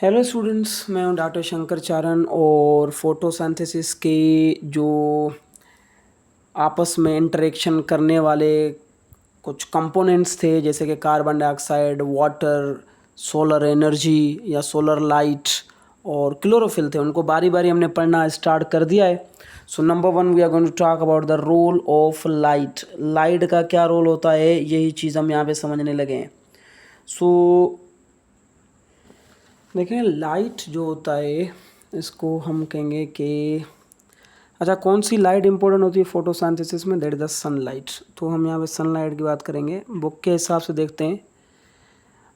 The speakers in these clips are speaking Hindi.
हेलो स्टूडेंट्स, मैं हूं डॉक्टर शंकर चारण और फोटोसिंथेसिस के जो आपस में इंटरेक्शन करने वाले कुछ कंपोनेंट्स थे, जैसे कि carbon dioxide, water, solar energy या सोलर लाइट और क्लोरोफिल थे, उनको बारी बारी हमने पढ़ना स्टार्ट कर दिया है। So number one we are going to talk about the role of light. Light का क्या रोल होता है, यही चीज़ हम यहाँ पे समझने लगे हैं। सो देखें, लाइट जो होता है इसको हम कहेंगे कि अच्छा, कौन सी लाइट इंपॉर्टेंट होती है फोटोसिंथेसिस में? That is the sunlight. तो हम यहाँ पे सनलाइट की बात करेंगे। बुक के हिसाब से देखते हैं,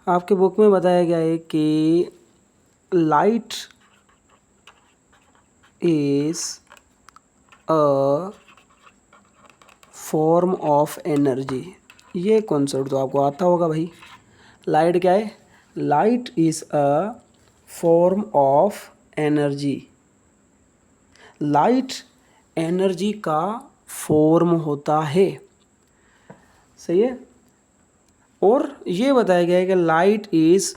आपके बुक में बताया गया है कि light is a form of energy. ये कॉन्सेप्ट तो आपको आता होगा भाई। लाइट क्या है? Light is a form of energy. Light energy का फॉर्म होता है, सही है। और ये बताया गया है कि light is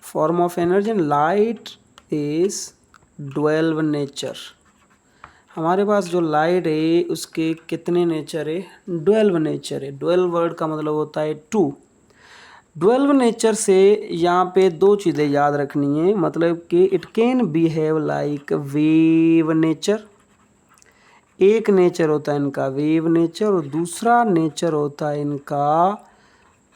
form of energy and light is dual nature. हमारे पास जो लाइट है उसके कितने नेचर है? 12 नेचर है। 12 वर्ड का मतलब होता है 2। 12 नेचर से यहाँ पे दो चीज़ें याद रखनी है, मतलब कि it can behave like wave nature. एक नेचर होता है इनका वेव नेचर और दूसरा नेचर होता है इनका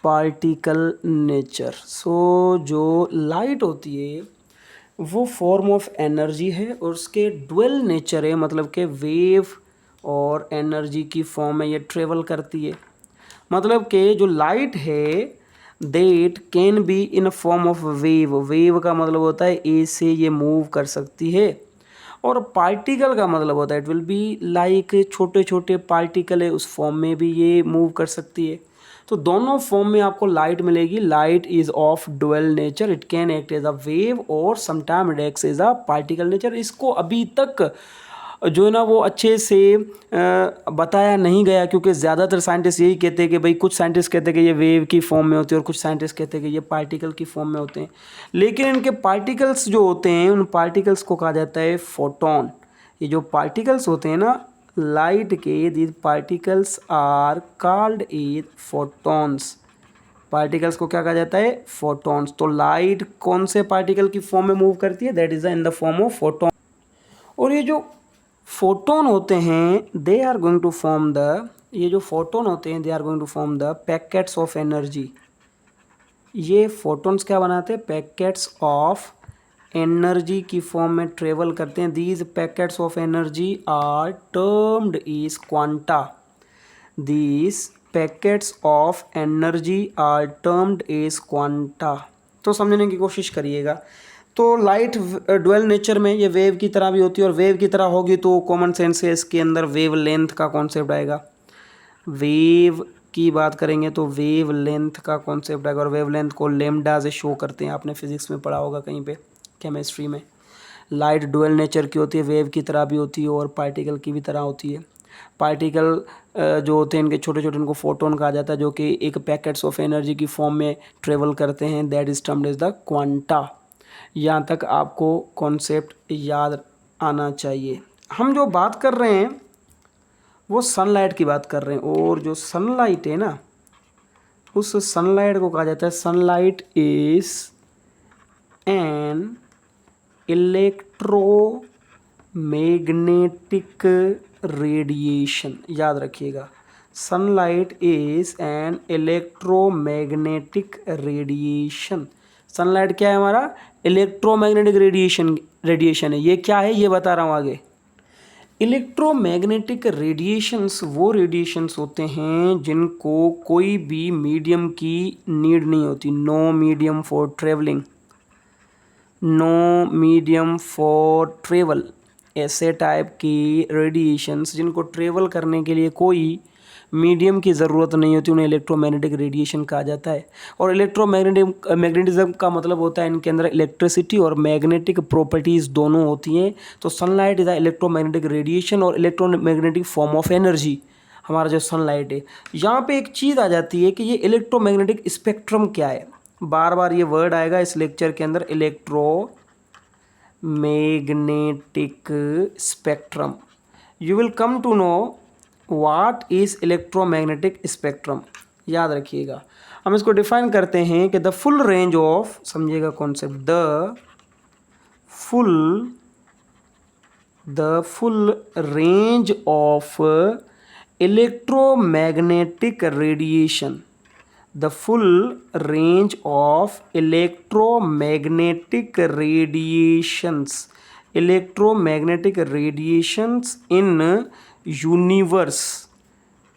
पार्टिकल नेचर। सो जो लाइट होती है वो फॉर्म ऑफ एनर्जी है और उसके ड्वेल नेचर है, मतलब कि वेव और एनर्जी की फॉर्म में ये ट्रेवल करती है। मतलब कि जो लाइट है that can be in form of wave. Wave का मतलब होता है ए से ये मूव कर सकती है, और पार्टिकल का मतलब होता है इट विल बी लाइक छोटे छोटे पार्टिकल है, उस फॉर्म में भी ये मूव कर सकती है। तो दोनों फॉर्म में आपको लाइट मिलेगी। Light is of dual nature, it can act as a wave or sometime it acts as a particle nature. इसको अभी तक जो है ना वो अच्छे से बताया नहीं गया, क्योंकि ज़्यादातर साइंटिस्ट यही कहते हैं कि भाई, कुछ साइंटिस्ट कहते हैं कि ये वेव की फॉर्म में होते हैं और कुछ साइंटिस्ट कहते हैं कि ये पार्टिकल की फॉर्म में होते हैं। लेकिन इनके पार्टिकल्स जो होते हैं उन पार्टिकल्स को कहा जाता है फोटोन। ये जो पार्टिकल्स होते हैं ना लाइट के, these particles are called as photons. Particles को क्या कहा जाता है? फोटॉन्स। तो लाइट कौन से पार्टिकल की फॉर्म में मूव करती है? That is in the form of photon. और ये जो फोटोन होते हैं they are going to form the, ये जो फोटोन होते हैं they are going to form the packets of energy. ये फोटोन्स क्या बनाते हैं? पैकेट्स ऑफ एनर्जी की फॉर्म में ट्रेवल करते हैं। These packets of energy are termed is quanta. These packets of energy are termed is quanta. तो समझने की कोशिश करिएगा। तो लाइट ड्वेल नेचर में ये वेव की तरह भी होती है, और वेव की तरह होगी तो कॉमन सेंस से इसके अंदर वेव लेंथ का कॉन्सेप्ट आएगा। वेव की बात करेंगे तो वेव लेंथ का कॉन्सेप्ट आएगा, और वेव लेंथ को लेमडा से शो करते हैं। आपने फिजिक्स में पढ़ा होगा कहीं पे, केमिस्ट्री में। लाइट डुअल नेचर की होती है, वेव की तरह भी होती है और पार्टिकल की भी तरह होती है। पार्टिकल जो होते हैं इनके छोटे छोटे, इनको फोटोन कहा जाता है, जो कि एक पैकेट्स ऑफ एनर्जी की फॉर्म में ट्रेवल करते हैं। That is termed is the quanta. यहाँ तक आपको कॉन्सेप्ट याद आना चाहिए। हम जो बात कर रहे हैं वो सनलाइट की बात कर रहे हैं, और जो सनलाइट है ना उस सनलाइट को कहा जाता है, sunlight is an electromagnetic radiation. याद रखिएगा, sunlight is an electromagnetic radiation. Sunlight क्या है? हमारा इलेक्ट्रोमैग्नेटिक रेडिएशन है। ये क्या है ये बता रहा हूँ आगे। इलेक्ट्रोमैग्नेटिक रेडिएशंस वो रेडिएशंस होते हैं जिनको कोई भी मीडियम की नीड नहीं होती। No medium for travelling, no medium for travel. ऐसे टाइप की रेडिएशंस जिनको ट्रेवल करने के लिए कोई मीडियम की ज़रूरत नहीं होती, उन्हें इलेक्ट्रोमैग्नेटिक रेडिएशन कहा जाता है। और मैग्नेटिज्म का मतलब होता है इनके अंदर इलेक्ट्रिसिटी और मैग्नेटिक प्रॉपर्टीज़ दोनों होती हैं। तो sunlight is a electromagnetic radiation और इलेक्ट्रोमैग्नेटिक फॉर्म ऑफ एनर्जी। हमारा जो सनलाइट है, यहाँ पे एक चीज़ आ जाती है कि ये इलेक्ट्रोमैग्नेटिक स्पेक्ट्रम क्या है। बार बार ये वर्ड आएगा इस लेक्चर के अंदर, electromagnetic spectrum. You will come to know what is electromagnetic spectrum, याद रखिएगा। हम इसको डिफाइन करते हैं कि द फुल रेंज ऑफ, समझिएगा concept, the full range of electromagnetic radiation, the full range of electromagnetic radiations in universe,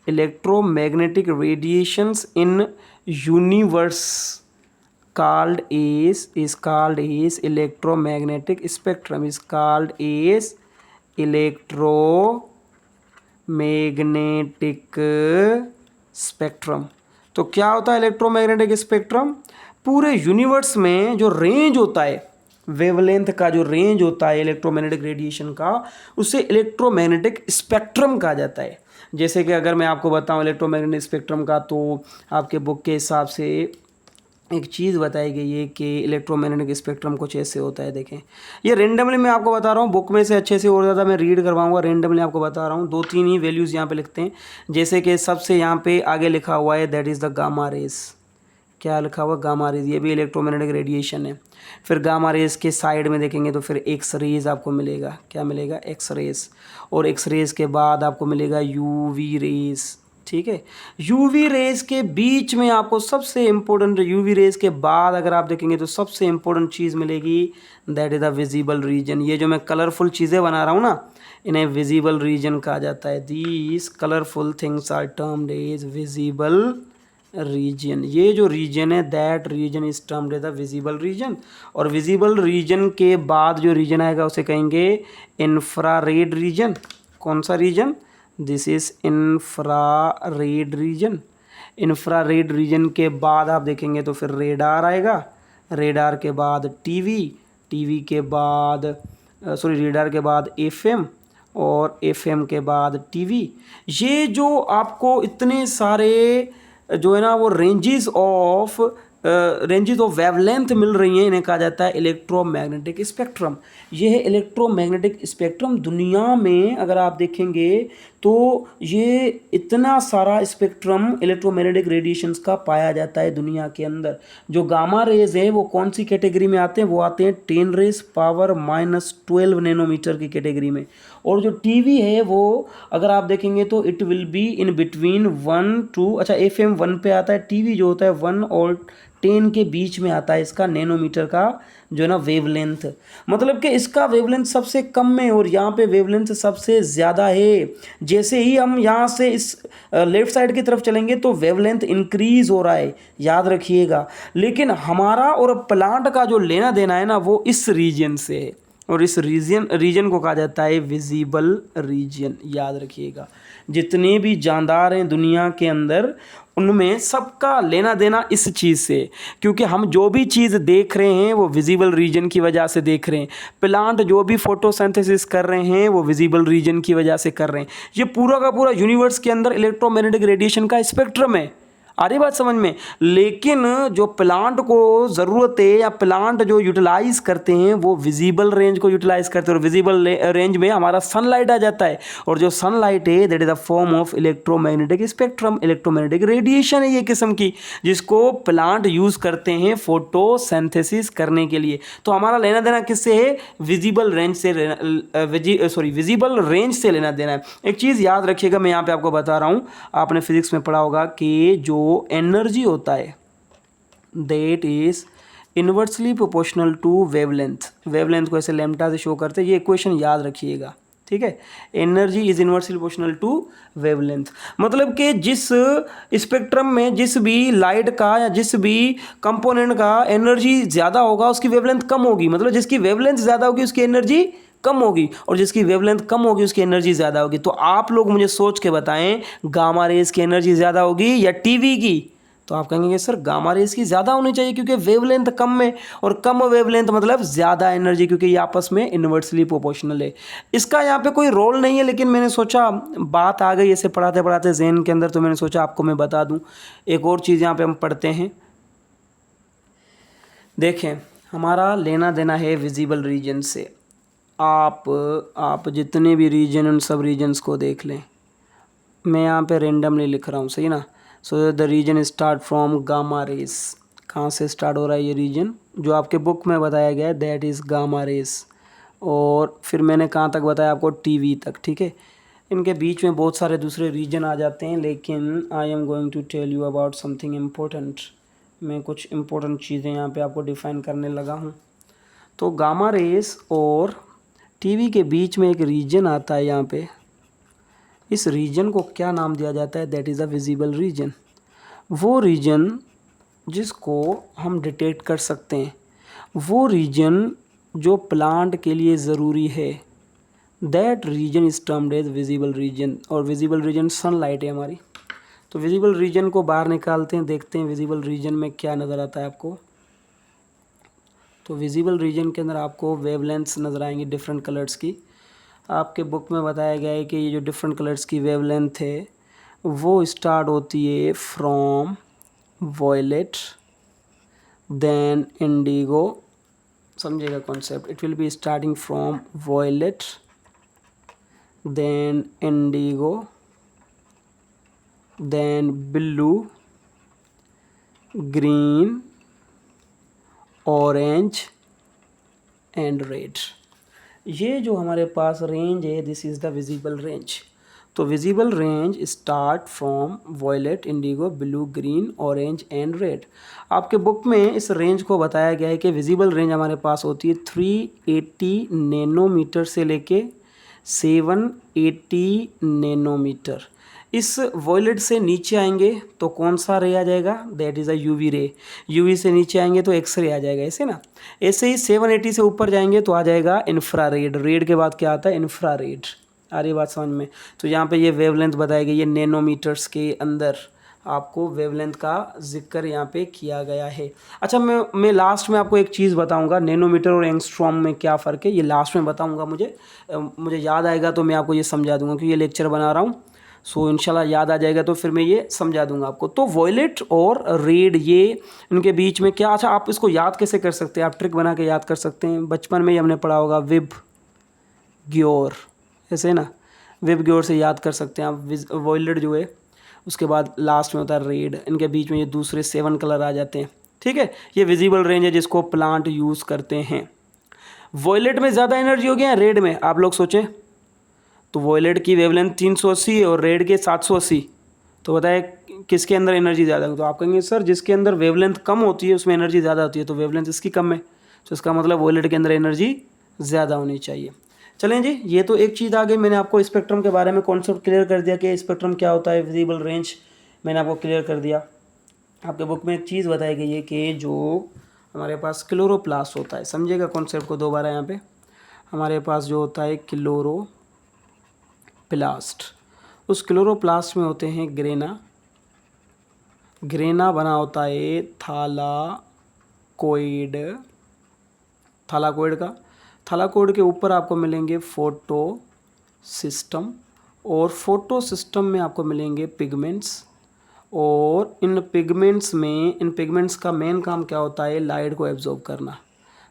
electromagnetic radiations in universe is called as electromagnetic spectrum, is called as electromagnetic spectrum। तो क्या होता है इलेक्ट्रोमैग्नेटिक स्पेक्ट्रम? पूरे यूनिवर्स में जो रेंज होता है, वेवलेंथ का जो रेंज होता है इलेक्ट्रोमैग्नेटिक रेडिएशन का, उसे इलेक्ट्रोमैग्नेटिक स्पेक्ट्रम कहा जाता है। जैसे कि अगर मैं आपको बताऊं इलेक्ट्रोमैग्नेटिक स्पेक्ट्रम का, तो आपके बुक के हिसाब से एक चीज़ बताई गई है कि इलेक्ट्रोमैग्नेटिक स्पेक्ट्रम कुछ ऐसे होता है। देखें, ये रेंडमली मैं आपको बता रहा हूँ, बुक में से अच्छे से और ज़्यादा मैं रीड करवाऊंगा, रेंडमली आपको बता रहा हूँ। 2-3 ही वैल्यूज़ यहाँ पे लिखते हैं। जैसे कि सबसे यहाँ पे आगे लिखा हुआ है that is the gamma rays. क्या लिखा हुआ? Gamma rays. ये भी इलेक्ट्रोमैग्नेटिक रेडिएशन है। फिर गामा रेज के साइड में देखेंगे तो फिर एक्स रेज आपको मिलेगा। क्या मिलेगा? X rays. और एक्स रेज के बाद आपको मिलेगा यूवी रेज। ठीक है, यूवी रेज के बीच में आपको सबसे इम्पोर्टेंट, यूवी रेज के बाद अगर आप देखेंगे तो सबसे इम्पोर्टेंट चीज़ मिलेगी, that is the visible region. ये जो मैं कलरफुल चीज़ें बना रहा हूँ ना, इन्हें विजिबल रीजन कहा जाता है। These colourful things are termed as visible region. ये जो रीजन है, that region is termed as the visible region. और विजिबल रीजन के बाद जो रीजन आएगा उसे कहेंगे इंफ्रारेड रीजन। कौन सा region? This is infrared region. Infrared region के बाद आप देखेंगे तो फिर रेडार आएगा। रेडार के बाद टीवी, टीवी के बाद रेडार के बाद एफएम, और एफएम के बाद टीवी। ये जो आपको इतने सारे जो है ना वो रेंजेस ऑफ वेवलेंथ मिल रही हैं, इन्हें कहा जाता है इलेक्ट्रोमैग्नेटिक स्पेक्ट्रम। ये है इलेक्ट्रोमैग्नेटिक स्पेक्ट्रम। दुनिया में अगर आप देखेंगे तो ये इतना सारा स्पेक्ट्रम इलेक्ट्रोमैग्नेटिक रेडिएशंस का पाया जाता है दुनिया के अंदर। जो गामा रेज है वो कौन सी कैटेगरी में आते हैं? वो आते हैं 10 रेज पावर -12 नैनोमीटर की कैटेगरी में। और जो टीवी है वो अगर आप देखेंगे तो it will be in between 1 to, अच्छा एफएम 1 पे आता है, टीवी जो होता है 1 और 10 के बीच में आता है इसका नैनोमीटर का जो है ना वेवलेंथ। मतलब कि इसका वेवलेंथ सबसे कम में और यहाँ पे वेवलेंथ सबसे ज़्यादा है। जैसे ही हम यहाँ से इस लेफ्ट साइड की तरफ चलेंगे तो वेवलेंथ इंक्रीज हो रहा है, याद रखिएगा। लेकिन हमारा और प्लांट का जो लेना देना है ना वो इस रीजन से है, और इस रीजन को कहा जाता है विजिबल रीजन, याद रखिएगा। जितने भी जानदार हैं दुनिया के अंदर उनमें सबका लेना देना इस चीज़ से, क्योंकि हम जो भी चीज़ देख रहे हैं वो विजिबल रीजन की वजह से देख रहे हैं। प्लांट जो भी फोटोसिंथेसिस कर रहे हैं वो विजिबल रीजन की वजह से कर रहे हैं। ये पूरा का पूरा यूनिवर्स के अंदर इलेक्ट्रोमैग्नेटिक रेडिएशन का स्पेक्ट्रम है। आ रही बात समझ में? लेकिन जो प्लांट को ज़रूरत है या प्लांट जो यूटिलाइज करते हैं वो विजिबल रेंज को यूटिलाइज करते हैं, और विजिबल रेंज में हमारा सनलाइट आ जाता है। और जो सनलाइट है that is the form of electromagnetic spectrum. Electromagnetic radiation है ये किस्म की, जिसको प्लांट यूज़ करते हैं फोटोसिंथेसिस करने के लिए। तो हमारा लेना देना किससे है? विजिबल रेंज से, विजिबल रेंज से लेना देना है। एक चीज़ याद रखिएगा, मैं यहाँ पे आपको बता रहा हूँ, आपने फिजिक्स में पढ़ा होगा कि जो एनर्जी होता है that is inversely proportional to wavelength. Wavelength को ऐसे लैम्डा से शो करते हैं, ये इक्वेशन याद रखिएगा, ठीक है। Energy is inversely proportional to wavelength. मतलब कि जिस स्पेक्ट्रम में जिस भी लाइट का या जिस भी कंपोनेंट का एनर्जी ज़्यादा होगा उसकी वेवलेंथ कम होगी। मतलब जिसकी वेवलेंथ ज़्यादा होगी उसकी एनर्जी कम होगी, और जिसकी वेवलेंथ कम होगी उसकी एनर्जी ज़्यादा होगी। तो आप लोग मुझे सोच के बताएं, गामा रेज की एनर्जी ज़्यादा होगी या टीवी की? तो आप कहेंगे सर गामा रेज की ज़्यादा होनी चाहिए क्योंकि वेवलेंथ कम में, और कम वेवलेंथ मतलब ज़्यादा एनर्जी, क्योंकि ये आपस में इन्वर्सली प्रोपोर्शनल है। इसका यहाँ पे कोई रोल नहीं है, लेकिन मैंने सोचा बात आ गई ऐसे पढ़ाते पढ़ाते ज़हन के अंदर, तो मैंने सोचा आपको मैं बता दूँ। एक और चीज़ यहाँ पर हम पढ़ते हैं, देखें, हमारा लेना देना है विजिबल रीजन से। आप जितने भी रीजन, उन सब रीजन्स को देख लें। मैं यहाँ पे रेंडमली लिख रहा हूँ, सही ना। So the region start from gamma rays. कहाँ से स्टार्ट हो रहा है ये रीजन? जो आपके बुक में बताया गया है, दैट इज़ गामा रेस। और फिर मैंने कहाँ तक बताया आपको? टीवी तक, ठीक है। इनके बीच में बहुत सारे दूसरे रीजन आ जाते हैं, लेकिन I am going to tell you about something important. मैं कुछ इम्पोर्टेंट चीज़ें यहाँ पे आपको डिफ़ाइन करने लगा हूँ। तो गामा रेस और टीवी के बीच में एक रीजन आता है यहाँ पे। इस रीजन को क्या नाम दिया जाता है? That is a visible region. वो रीजन जिसको हम डिटेक्ट कर सकते हैं, वो रीजन जो प्लांट के लिए ज़रूरी है, that region is termed as visible region. और विजिबल रीजन सनलाइट है हमारी। तो विजिबल रीजन को बाहर निकालते हैं, देखते हैं विजिबल रीजन में क्या नज़र आता है आपको। तो विजिबल रीजन के अंदर आपको वेवलेंथ्स नज़र आएंगी डिफरेंट कलर्स की। आपके बुक में बताया गया है कि ये जो डिफरेंट कलर्स की वेवलेंथ है वो स्टार्ट होती है फ्रॉम वॉयलेट, देन इंडिगो। समझिएगा concept, it will be starting from violet, then indigo, then blue, green, orange and red. ये जो हमारे पास रेंज है, this is the visible range. तो visible range start from violet, indigo, blue, green, orange and red. आपके बुक में इस रेंज को बताया गया है कि विजिबल रेंज हमारे पास होती है 380 नैनोमीटर से लेके 780 नैनोमीटर। इस वॉयलेट से नीचे आएंगे तो कौन सा रे आ जाएगा? That is a UV ray. UV से नीचे आएंगे तो एक्स रे आ जाएगा, ऐसे ना। ऐसे ही 780 से ऊपर जाएंगे तो आ जाएगा इंफ्रारेड। रेड के बाद क्या आता है? इंफ्रारेड। आ रही बात समझ में? तो यहाँ पे ये वेवलेंथ बताई गई है, नैनोमीटर्स के अंदर आपको वेवलेंथ का जिक्र यहाँ पे किया गया है। अच्छा, मैं लास्ट में आपको एक चीज़ बताऊंगा, नैनोमीटर और एंगस्ट्रॉम में क्या फ़र्क है, ये लास्ट में बताऊंगा। मुझे याद आएगा तो मैं आपको ये समझा दूंगा, क्योंकि ये लेक्चर बना रहा हूँ। सो इंशाल्लाह याद आ जाएगा तो फिर मैं ये समझा दूंगा आपको। तो वॉयलेट और रेड, ये इनके बीच में क्या? अच्छा, आप इसको याद कैसे कर सकते हैं? आप ट्रिक बना के याद कर सकते हैं। बचपन में ही हमने पढ़ा होगा विब ग्योर, ऐसे ना। विब ग्योर से याद कर सकते हैं आप। वॉयलेट जो है उसके बाद लास्ट में होता है रेड, इनके बीच में ये दूसरे 7 कलर आ जाते हैं, ठीक है। ये विजिबल रेंज है जिसको प्लांट यूज़ करते हैं। वॉयलेट में ज़्यादा एनर्जी हो गया रेड में, आप लोग सोचें। तो वॉयलेट की वेवलेंथ 380 है और रेड के 780। तो बताए किसके अंदर एनर्जी ज़्यादा है? तो आप कहेंगे सर जिसके अंदर वेवलेंथ कम होती है उसमें एनर्जी ज़्यादा होती है, तो वेवलेंथ इसकी कम है, तो इसका मतलब वॉयलेट के अंदर एनर्जी ज़्यादा होनी चाहिए। चलें जी, ये तो एक चीज़ आ गई। मैंने आपको स्पेक्ट्रम के बारे में कॉन्सेप्ट क्लियर कर दिया कि स्पेक्ट्रम क्या होता है, विजिबल रेंज मैंने आपको क्लियर कर दिया। आपके बुक में एक चीज़ बताई गई है कि जो हमारे पास क्लोरोप्लास्ट होता है, समझिएगा कॉन्सेप्ट को दोबारा। यहाँ पे हमारे पास जो होता है क्लोरोप्लास्ट, उस क्लोरोप्लास्ट में होते हैं ग्रेना। ग्रेना बना होता है थालाकोइड, थालाकोइड का। थालाकोइड के ऊपर आपको मिलेंगे फोटो सिस्टम, और फोटो सिस्टम में आपको मिलेंगे पिगमेंट्स। और इन पिगमेंट्स का मेन काम क्या होता है? लाइट को एब्जॉर्ब करना।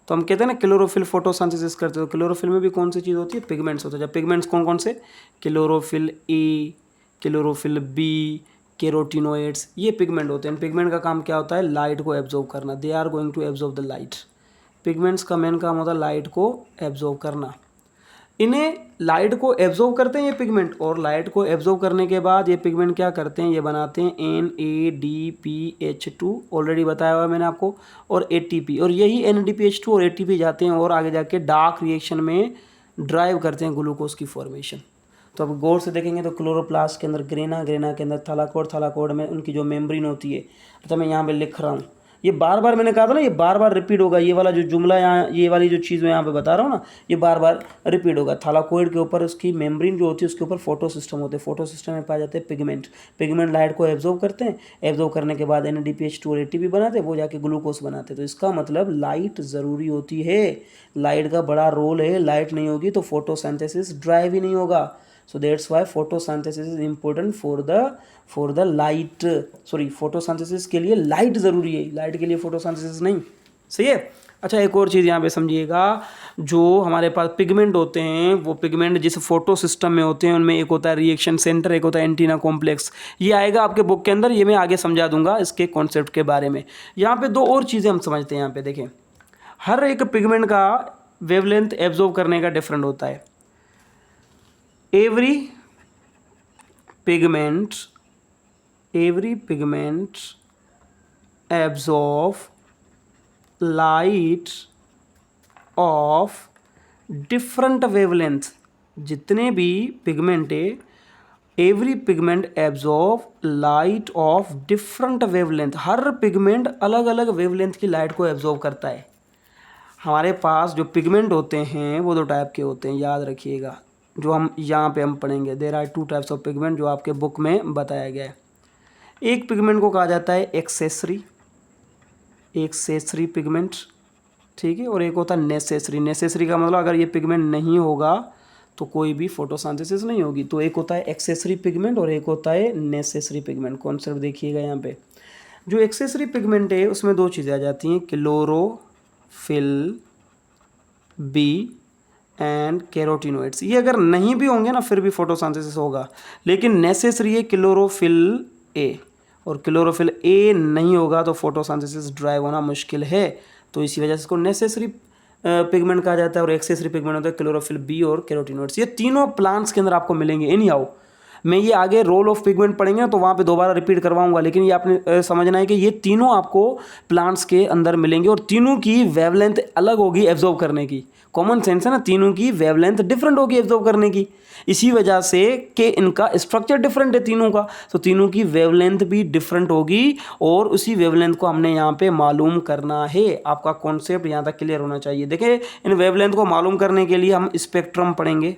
तो हम कहते हैं ना क्लोरोफिल फोटोसिंथेसिस करते हो, तो क्लोरोफिल में भी कौन सी चीज़ होती है? पिगमेंट्स होते हैं। जब पिगमेंट्स कौन कौन से? Chlorophyll A, chlorophyll B, carotenoids, ये पिगमेंट होते हैं। पिगमेंट का काम क्या होता है? लाइट को एब्जॉर्ब करना। They are going to absorb the light. Pigments का मेन काम होता है लाइट को एब्जॉर्ब करना। इन्हें लाइट को एब्जॉर्ब करते हैं ये पिगमेंट, और लाइट को एब्जॉर्ब करने के बाद ये पिगमेंट क्या करते हैं? ये बनाते हैं NADPH2, ऑलरेडी बताया हुआ है मैंने आपको, और ATP। और यही NADPH2 और ATP जाते हैं और आगे जाके डार्क रिएक्शन में ड्राइव करते हैं ग्लूकोज की फॉर्मेशन। तो अब गौर से देखेंगे तो क्लोरोप्लास्ट के अंदर ग्रेना, ग्रेना के अंदर थालाकोइड, थालाकोइड में उनकी जो मेम्ब्रेन होती है। तो मैं यहाँ पे लिख रहा हूँ, ये बार बार मैंने कहा था ना, ये बार बार रिपीट होगा। ये वाला जो जुमला यहाँ, ये वाली जो चीज़ मैं यहाँ पे बता रहा हूँ ना, ये बार बार रिपीट होगा। थालाकोइड के ऊपर उसकी मेम्ब्रेन जो होती है, उसके ऊपर फोटो सिस्टम होते हैं। फोटो सिस्टम में पाए जाते हैं पिगमेंट। पिगमेंट लाइट को एब्जॉर्ब करते हैं, एब्जॉर्ब करने के बाद NADPH2 और ATP बनाते हैं, वो जाके ग्लूकोज बनाते हैं। तो इसका मतलब लाइट ज़रूरी होती है, लाइट का बड़ा रोल है। लाइट नहीं होगी तो फोटोसिंथेसिस ड्राइव ही नहीं होगा। So that's why photosynthesis is important for the light, sorry, photosynthesis के लिए लाइट ज़रूरी है, लाइट के लिए फोटोसिंथेसिस नहीं। सही है। अच्छा, एक और चीज़ यहाँ पे समझिएगा, जो हमारे पास पिगमेंट होते हैं वो पिगमेंट जिस फोटो सिस्टम में होते हैं उनमें एक होता है रिएक्शन सेंटर, एक होता है एंटीना कॉम्प्लेक्स। ये आएगा आपके बुक के अंदर, ये मैं आगे समझा दूंगा इसके कॉन्सेप्ट के बारे में। यहाँ पे दो और चीज़ें हम समझते हैं। यहाँ पे देखें, हर एक पिगमेंट का वेवलेंथ एब्जॉर्ब करने का डिफरेंट होता है। Every pigment absorb light of different wavelength. जितने भी पिगमेंट है, every pigment absorb light of different wavelength. Her pigment अलग अलग वेवलेंथ की लाइट को एब्जॉर्ब करता है। हमारे पास जो पिगमेंट होते हैं वो दो टाइप के होते हैं, याद रखिएगा, जो हम यहाँ पे हम पढ़ेंगे। There are two types of pigment जो आपके बुक में बताया गया है। एक पिगमेंट को कहा जाता है एक्सेसरी पिगमेंट, ठीक है, और एक होता है नेसेसरी। नेसेसरी का मतलब अगर ये पिगमेंट नहीं होगा तो कोई भी फोटोसिंथेसिस नहीं होगी। तो एक होता है एक्सेसरी पिगमेंट और एक होता है नेसेसरी पिगमेंट। कॉन्सेप्ट देखिएगा यहाँ पे। जो एक्सेसरी पिगमेंट है उसमें दो चीज़ें आ जाती हैं, क्लोरोफिल बी एंड कैरोटीनोइड्स। ये अगर नहीं भी होंगे ना फिर भी फोटोसिंथेसिस होगा। लेकिन नेसेसरी है क्लोरोफिल ए, और क्लोरोफिल ए नहीं होगा तो फोटोसिंथेसिस ड्राइव होना मुश्किल है। तो इसी वजह से इसको नेसेसरी पिगमेंट कहा जाता है। और एक्सेसरी पिगमेंट होता है क्लोरोफिल बी और कैरोटीनोइड्स। ये तीनों प्लांट्स के अंदर आपको मिलेंगे एनी हाउ। मैं ये आगे रोल ऑफ पिगमेंट पढ़ेंगे तो वहाँ पे दोबारा रिपीट करवाऊंगा, लेकिन ये आपने समझना है कि ये तीनों आपको प्लांट्स के अंदर मिलेंगे और तीनों की वेवलेंथ अलग होगी एब्जॉर्ब करने की। कॉमन सेंस है ना, तीनों की वेवलेंथ डिफरेंट होगी एब्जॉर्ब करने की। इसी वजह से कि इनका स्ट्रक्चर डिफरेंट है तीनों का, तो तीनों की वेवलेंथ भी डिफरेंट होगी और उसी वेवलेंथ को हमने यहाँ पे मालूम करना है। आपका कॉन्सेप्ट यहाँ तक क्लियर होना चाहिए। देखिए, इन वेवलेंथ को मालूम करने के लिए हम स्पेक्ट्रम पढ़ेंगे।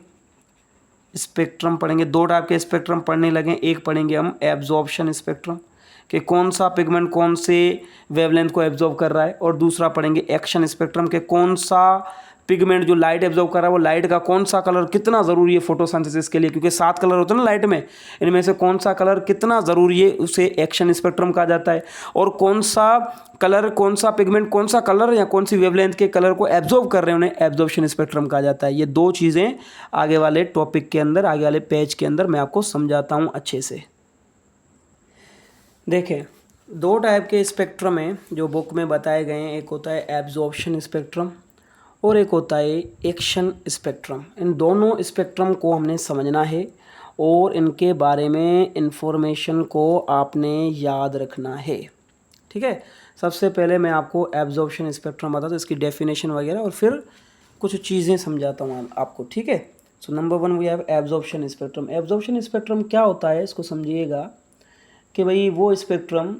दो टाइप के स्पेक्ट्रम पढ़ने लगे। एक पढ़ेंगे हम एब्जॉर्प्शन स्पेक्ट्रम, कि कौन सा पिगमेंट कौन से वेवलेंथ को एब्जॉर्ब कर रहा है, और दूसरा पढ़ेंगे एक्शन स्पेक्ट्रम, के कौन सा पिगमेंट जो लाइट एब्जॉर्ब कर रहा है वो लाइट का कौन सा कलर कितना ज़रूरी है फोटोसिंथेसिस के लिए, क्योंकि 7 कलर होते हैं ना लाइट में, इनमें से कौन सा कलर कितना ज़रूरी है उसे एक्शन स्पेक्ट्रम कहा जाता है। और कौन सा कलर, कौन सा पिगमेंट कौन सा कलर या कौन सी वेवलेंथ के कलर को एब्जॉर्ब कर रहे हैं उन्हें एब्जॉर्प्शन स्पेक्ट्रम कहा जाता है। ये दो चीज़ें आगे वाले टॉपिक के अंदर, आगे वाले पेज के अंदर मैं आपको समझाता हूँ अच्छे से। देखें, दो टाइप के स्पेक्ट्रम हैं जो बुक में बताए गए हैं। एक होता है एब्जॉर्प्शन स्पेक्ट्रम और एक होता है एक्शन स्पेक्ट्रम। इन दोनों स्पेक्ट्रम को हमने समझना है और इनके बारे में इंफॉर्मेशन को आपने याद रखना है, ठीक है। सबसे पहले मैं आपको एब्जॉर्प्शन स्पेक्ट्रम बताता हूँ, इसकी डेफिनेशन वगैरह, और फिर कुछ चीज़ें समझाता हूँ आपको, ठीक है। So number 1 we have absorption spectrum. Absorption spectrum क्या होता है, इसको समझिएगा कि भाई वो स्पेक्ट्रम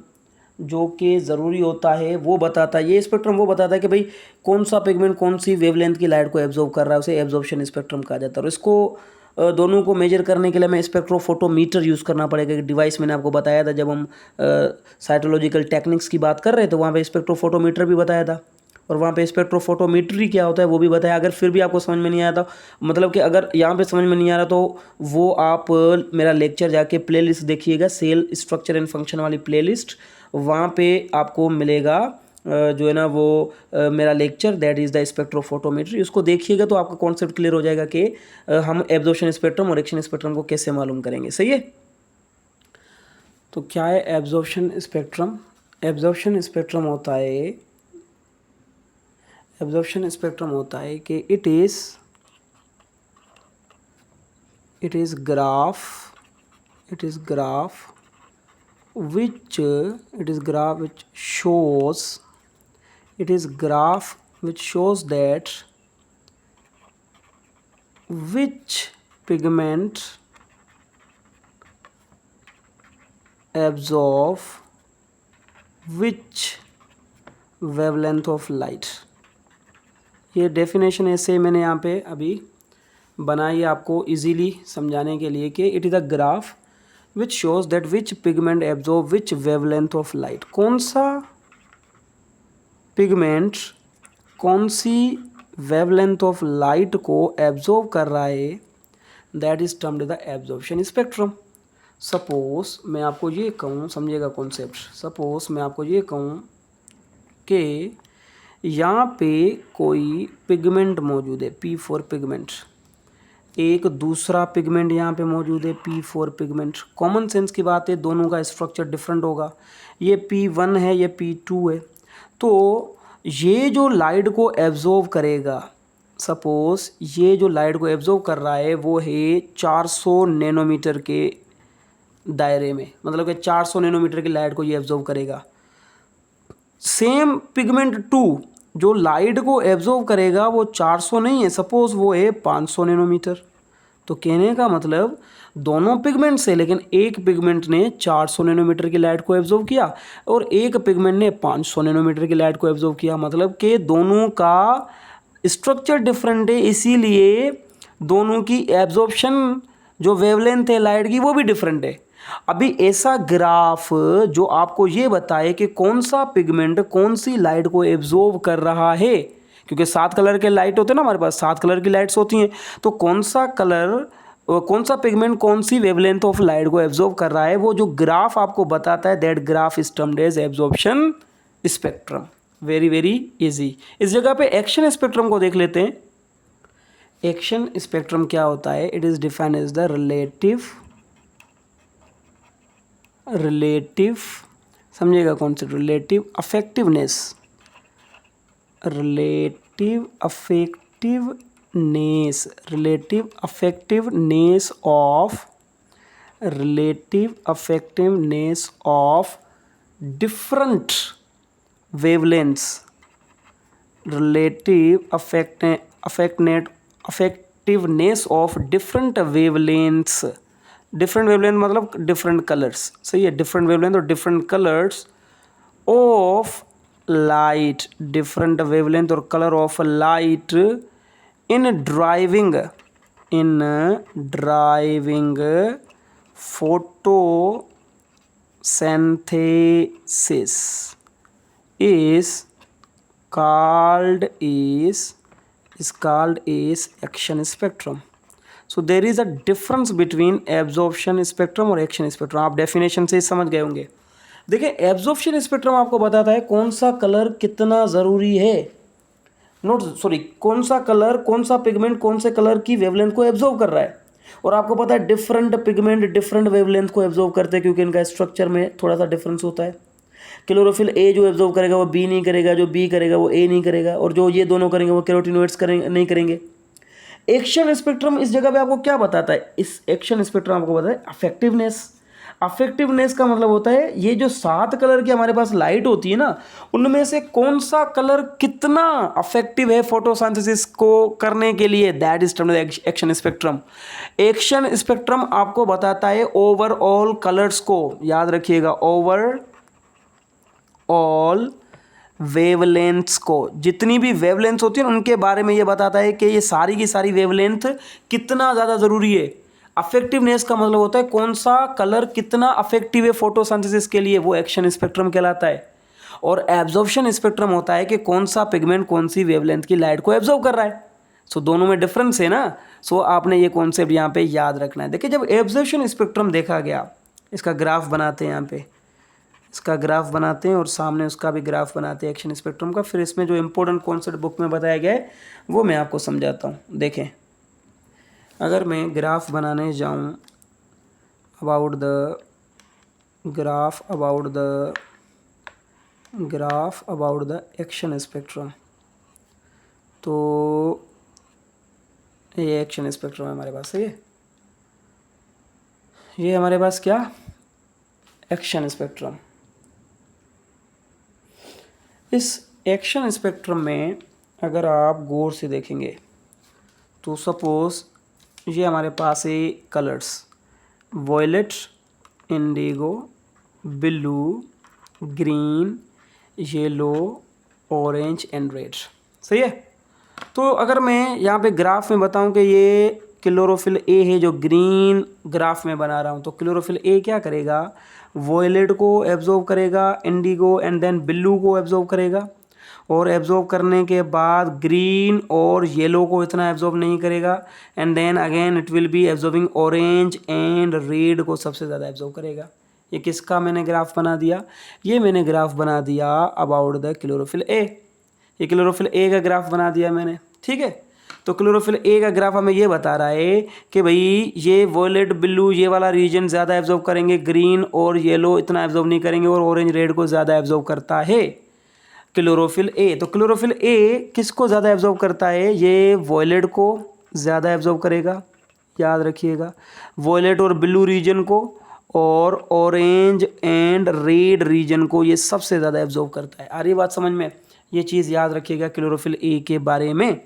जो कि ज़रूरी होता है वो बताता है, ये स्पेक्ट्रम वो बताता है कि भाई कौन सा पिगमेंट कौन सी वेवलेंथ की लाइट को एब्जॉर्ब कर रहा है, उसे एब्जॉर्प्शन स्पेक्ट्रम कहा जाता है। और इसको दोनों को मेजर करने के लिए हमें स्पेक्ट्रोफोटोमीटर यूज़ करना पड़ेगा। एक डिवाइस मैंने आपको बताया था जब हम साइटोलॉजिकल टेक्निक्स की बात कर रहे थे, वहाँ पे स्पेक्ट्रोफोटोमीटर भी बताया था और वहाँ पे स्पेक्ट्रोफोटोमीट्री क्या होता है वो भी बताया। अगर फिर भी आपको समझ में नहीं आया था, मतलब कि अगर यहाँ पे समझ में नहीं आ रहा, तो वो आप मेरा लेक्चर जाके प्लेलिस्ट देखिएगा, सेल स्ट्रक्चर एंड फंक्शन वाली प्लेलिस्ट, वहाँ पे आपको मिलेगा जो है ना वो मेरा lecture, that is the spectrophotometry. उसको देखिएगा तो आपका कॉन्सेप्ट क्लियर हो जाएगा कि हम एब्जॉर्प्शन स्पेक्ट्रम और एक्शन स्पेक्ट्रम को कैसे मालूम करेंगे। सही है। तो क्या है एब्जॉर्प्शन स्पेक्ट्रम? एब्जॉर्प्शन स्पेक्ट्रम होता है कि it is graph which shows that which pigment absorb which wavelength of light। ये डेफिनेशन ऐसे मैंने यहाँ पे अभी बनाई आपको इजीली समझाने के लिए कि it is a graph which shows that which pigment absorb which wavelength of light. कौन सा पिगमेंट कौन सी वेवलेंथ ऑफ लाइट को एब्जॉर्ब कर रहा है, that is termed the absorption spectrum. Suppose मैं आपको ये कहूँ, समझिएगा कॉन्सेप्ट, सपोज मैं आपको ये कहूँ कि यहाँ पे कोई पिगमेंट मौजूद है P4 पिगमेंट, एक दूसरा पिगमेंट यहाँ पे मौजूद है P4 पिगमेंट। कॉमन सेंस की बात है, दोनों का स्ट्रक्चर डिफरेंट होगा, ये P1 है, ये P2 है। तो ये जो लाइट को एब्जॉर्व करेगा, सपोज ये जो लाइट को एब्जॉर्व कर रहा है वो है 400 नैनोमीटर के दायरे में, मतलब कि 400 नैनोमीटर की लाइट को ये एब्जॉर्व करेगा। सेम पिगमेंट 2 जो लाइट को एब्जॉर्व करेगा वो 400 नहीं है, सपोज वो है 500 नैनोमीटर। तो कहने का मतलब दोनों पिगमेंट से, लेकिन एक पिगमेंट ने 400 नैनोमीटर की लाइट को एब्जॉर्व किया और एक पिगमेंट ने 500 नैनोमीटर की लाइट को एब्जॉर्व किया। मतलब कि दोनों का स्ट्रक्चर डिफरेंट है, इसीलिए दोनों की एब्जॉर्प्शन जो वेवलेंथ है लाइट की वो भी डिफरेंट है। अभी ऐसा ग्राफ जो आपको ये बताए कि कौन सा पिगमेंट कौन सी लाइट को एब्जॉर्ब कर रहा है, क्योंकि 7 कलर के लाइट होते हैं ना हमारे पास, 7 कलर की लाइट्स होती हैं, तो कौन सा कलर कौन सा पिगमेंट कौन सी वेवलेंथ ऑफ लाइट को एब्जॉर्ब कर रहा है, वो जो ग्राफ आपको बताता है that graph is termed as absorption spectrum. Very very easy. इस जगह पे एक्शन स्पेक्ट्रम को देख लेते हैं। एक्शन स्पेक्ट्रम क्या होता है? It is defined as the relative समझिएगा concept, relative effectiveness of different wavelengths, effectiveness of different wavelengths, different wavelength मतलब different colors, सही है, different wavelength और different colors of light, different wavelength और color of light in driving photosynthesis is called is action spectrum. So there is a difference between absorption spectrum और action spectrum. आप डेफिनेशन से समझ गए होंगे। देखिए एब्जॉर्प्शन स्पेक्ट्रम आपको बताता है कौन सा कलर कितना ज़रूरी है, कौन सा कलर कौन सा पिगमेंट कौन से कलर की वेवलेंथ को एब्जॉर्व कर रहा है। और आपको पता है डिफरेंट पिगमेंट डिफरेंट वेवलेंथ को एब्जॉर्व करते हैं, क्योंकि इनका स्ट्रक्चर में थोड़ा सा डिफरेंस होता है। क्लोरोफिल ए जो एब्जॉर्व करेगा वो बी नहीं करेगा, जो बी करेगा वो ए नहीं करेगा, और जो ये दोनों करेंगे वो कैरोटिनोइड्स करेंगे नहीं करेंगे। एक्शन स्पेक्ट्रम इस जगह पे आपको क्या बताता है? इस एक्शन स्पेक्ट्रम आपको बताता है अफेक्टिवनेस। अफेक्टिवनेस का मतलब होता है ये जो 7 कलर की हमारे पास लाइट होती है ना, उनमें से कौन सा कलर कितना अफेक्टिव है फोटोसिंथेसिस को करने के लिए, that is termed action spectrum. Action spectrum आपको बताता है ओवरऑल कलर्स को, याद रखिएगा ओवरऑल वेवलेंथ्स को, जितनी भी वेवलेंथ्स होती है उनके बारे में ये बताता है कि ये सारी की सारी वेवलेंथ कितना ज़्यादा ज़रूरी है। अफेक्टिवनेस का मतलब होता है कौन सा कलर कितना अफेक्टिव है फोटोसिंथेसिस के लिए, वो एक्शन स्पेक्ट्रम कहलाता है। और एब्जॉर्प्शन स्पेक्ट्रम होता है कि कौन सा पिगमेंट कौन सी वेवलेंथ की लाइट को एब्जॉर्व कर रहा है। सो दोनों में डिफरेंस है ना, सो आपने ये कॉन्सेप्ट यहाँ पे याद रखना है। देखिए जब एब्जॉर्प्शन स्पेक्ट्रम देखा गया, इसका ग्राफ बनाते हैं, यहाँ पे इसका ग्राफ बनाते हैं और सामने उसका भी ग्राफ बनाते हैं एक्शन स्पेक्ट्रम का। फिर इसमें जो इंपॉर्टेंट कॉन्सेप्ट बुक में बताया गया है वो मैं आपको समझाता हूँ। देखें अगर मैं ग्राफ बनाने जाऊँ अबाउट द एक्शन स्पेक्ट्रम, तो ये एक्शन स्पेक्ट्रम है हमारे पास, ये हमारे पास क्या एक्शन स्पेक्ट्रम। इस एक्शन स्पेक्ट्रम में अगर आप गौर से देखेंगे तो सपोज ये हमारे पास है colours violet, indigo, blue, green, yellow, orange and red, सही है। तो अगर मैं यहाँ पे ग्राफ में बताऊँ कि ये क्लोरोफिल ए है जो ग्रीन ग्राफ में बना रहा हूँ, तो क्लोरोफिल ए क्या करेगा, वॉयलेट को एब्जॉर्व करेगा, इंडिगो एंड देन ब्लू को एब्जॉर्व करेगा, और एब्जॉर्व करने के बाद ग्रीन और येलो को इतना एब्जॉर्व नहीं करेगा, and then again it will be absorbing orange and red को सबसे ज़्यादा एब्जॉर्व करेगा। ये किसका मैंने ग्राफ बना दिया? ये मैंने ग्राफ बना दिया अबाउट द क्लोरोफिल ए। ये क्लोरोफिल ए का ग्राफ बना दिया मैंने, ठीक है। तो क्लोरोफिल ए का ग्राफ हमें ये बता रहा है कि भाई ये वॉयलेट ब्लू ये वाला रीजन ज़्यादा एब्जॉर्व करेंगे, ग्रीन और येलो इतना एब्जॉर्व नहीं करेंगे, और ऑरेंज रेड को ज़्यादा एब्जॉर्व करता है क्लोरोफिल ए। तो क्लोरोफिल ए किसको ज़्यादा एब्जॉर्व करता है? ये वॉयलेट को ज़्यादा एब्जॉर्व करेगा, याद रखिएगा, वॉयलेट और ब्लू रीजन को, और ऑरेंज एंड रेड रीजन को ये सबसे ज़्यादा एब्जॉर्व करता है। आ रही बात समझ में? ये चीज़ याद रखिएगा क्लोरोफिल ए के बारे में।